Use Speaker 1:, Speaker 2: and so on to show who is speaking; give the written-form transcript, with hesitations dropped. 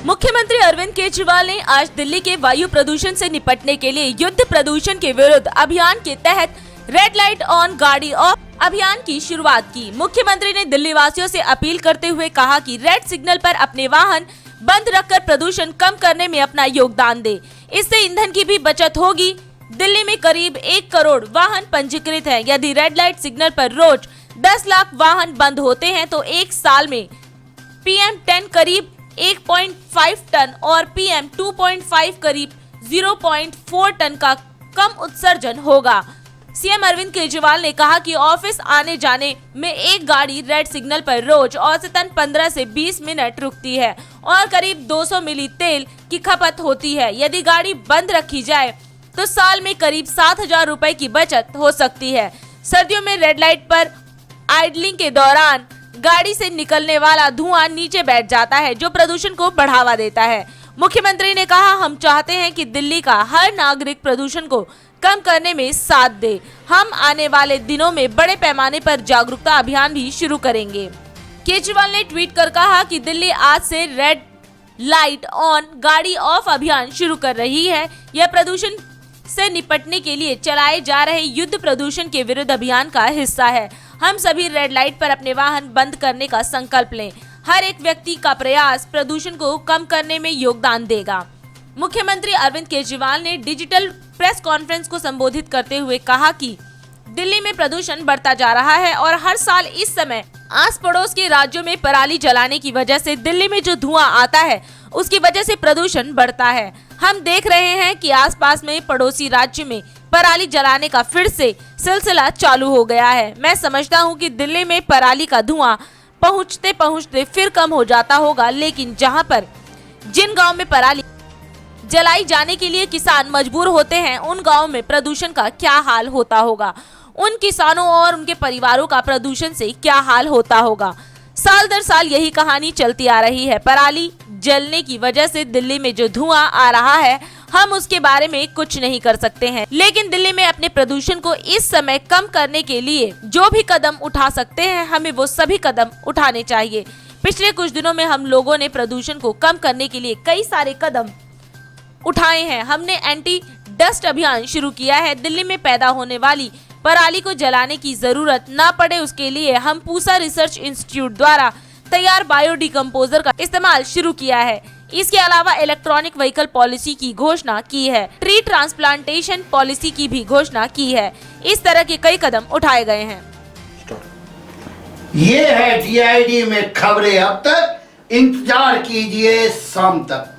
Speaker 1: मुख्यमंत्री अरविंद केजरीवाल ने आज दिल्ली के वायु प्रदूषण से निपटने के लिए युद्ध प्रदूषण के विरुद्ध अभियान के तहत रेड लाइट ऑन गाड़ी ऑफ अभियान की शुरुआत की। मुख्यमंत्री ने दिल्ली वासियों से अपील करते हुए कहा कि रेड सिग्नल पर अपने वाहन बंद रखकर प्रदूषण कम करने में अपना योगदान दे। इससे ईंधन की भी बचत होगी। दिल्ली में करीब 1 करोड़ वाहन पंजीकृत हैं। यदि रेड लाइट सिग्नल पर रोज 10 लाख वाहन बंद होते हैं तो एक साल में PM10 करीब 1.5 टन और PM2.5 करीब 0.4 टन का कम उत्सर्जन होगा। सीएम अरविंद केजरीवाल ने कहा कि ऑफिस आने जाने में एक गाड़ी रेड सिग्नल पर रोज औसतन 15 से 20 मिनट रुकती है और करीब 200 मिली तेल की खपत होती है। यदि गाड़ी बंद रखी जाए तो साल में करीब 7,000 रुपए की बचत हो सकती है। सर्दियों में रेड लाइट पर आइडलिंग के दौरान गाड़ी से निकलने वाला धुआं नीचे बैठ जाता है, जो प्रदूषण को बढ़ावा देता है। मुख्यमंत्री ने कहा, हम चाहते हैं कि दिल्ली का हर नागरिक प्रदूषण को कम करने में साथ दे। हम आने वाले दिनों में बड़े पैमाने पर जागरूकता अभियान भी शुरू करेंगे। केजरीवाल ने ट्वीट कर कहा कि दिल्ली आज से रेड लाइट ऑन गाड़ी ऑफ अभियान शुरू कर रही है। यह प्रदूषण से निपटने के लिए चलाए जा रहे युद्ध प्रदूषण के विरुद्ध अभियान का हिस्सा है। हम सभी रेड लाइट पर अपने वाहन बंद करने का संकल्प लें। हर एक व्यक्ति का प्रयास प्रदूषण को कम करने में योगदान देगा। मुख्यमंत्री अरविंद केजरीवाल ने डिजिटल प्रेस कॉन्फ्रेंस को संबोधित करते हुए कहा कि दिल्ली में प्रदूषण बढ़ता जा रहा है और हर साल इस समय आस पड़ोस के राज्यों में पराली जलाने की वजह से दिल्ली में जो धुआं आता है उसकी वजह से प्रदूषण बढ़ता है। हम देख रहे हैं कि आसपास में पड़ोसी राज्य में पराली जलाने का फिर से सिलसिला चालू हो गया है। मैं समझता हूं कि दिल्ली में पराली का धुआं पहुंचते पहुंचते फिर कम हो जाता होगा, लेकिन जहां पर जिन गांव में पराली जलाई जाने के लिए किसान मजबूर होते हैं, उन गांवों में प्रदूषण का क्या हाल होता होगा। उन किसानों और उनके परिवारों का प्रदूषण से क्या हाल होता होगा। साल दर साल यही कहानी चलती आ रही है। पराली जलने की वजह से दिल्ली में जो धुआं आ रहा है, हम उसके बारे में कुछ नहीं कर सकते हैं, लेकिन दिल्ली में अपने प्रदूषण को इस समय कम करने के लिए जो भी कदम उठा सकते हैं, हमें वो सभी कदम उठाने चाहिए। पिछले कुछ दिनों में हम लोगों ने प्रदूषण को कम करने के लिए कई सारे कदम उठाए हैं। हमने एंटी डस्ट अभियान शुरू किया है। दिल्ली में पैदा होने वाली पराली को जलाने की जरूरत ना पड़े, उसके लिए हम पूसा रिसर्च इंस्टीट्यूट द्वारा तैयार बायोडिकम्पोजर का इस्तेमाल शुरू किया है। इसके अलावा इलेक्ट्रॉनिक व्हीकल पॉलिसी की घोषणा की है। ट्री ट्रांसप्लांटेशन पॉलिसी की भी घोषणा की है। इस तरह के कई कदम उठाए गए हैं।
Speaker 2: ये है DID में खबरें अब तक। इंतजार कीजिए शाम तक।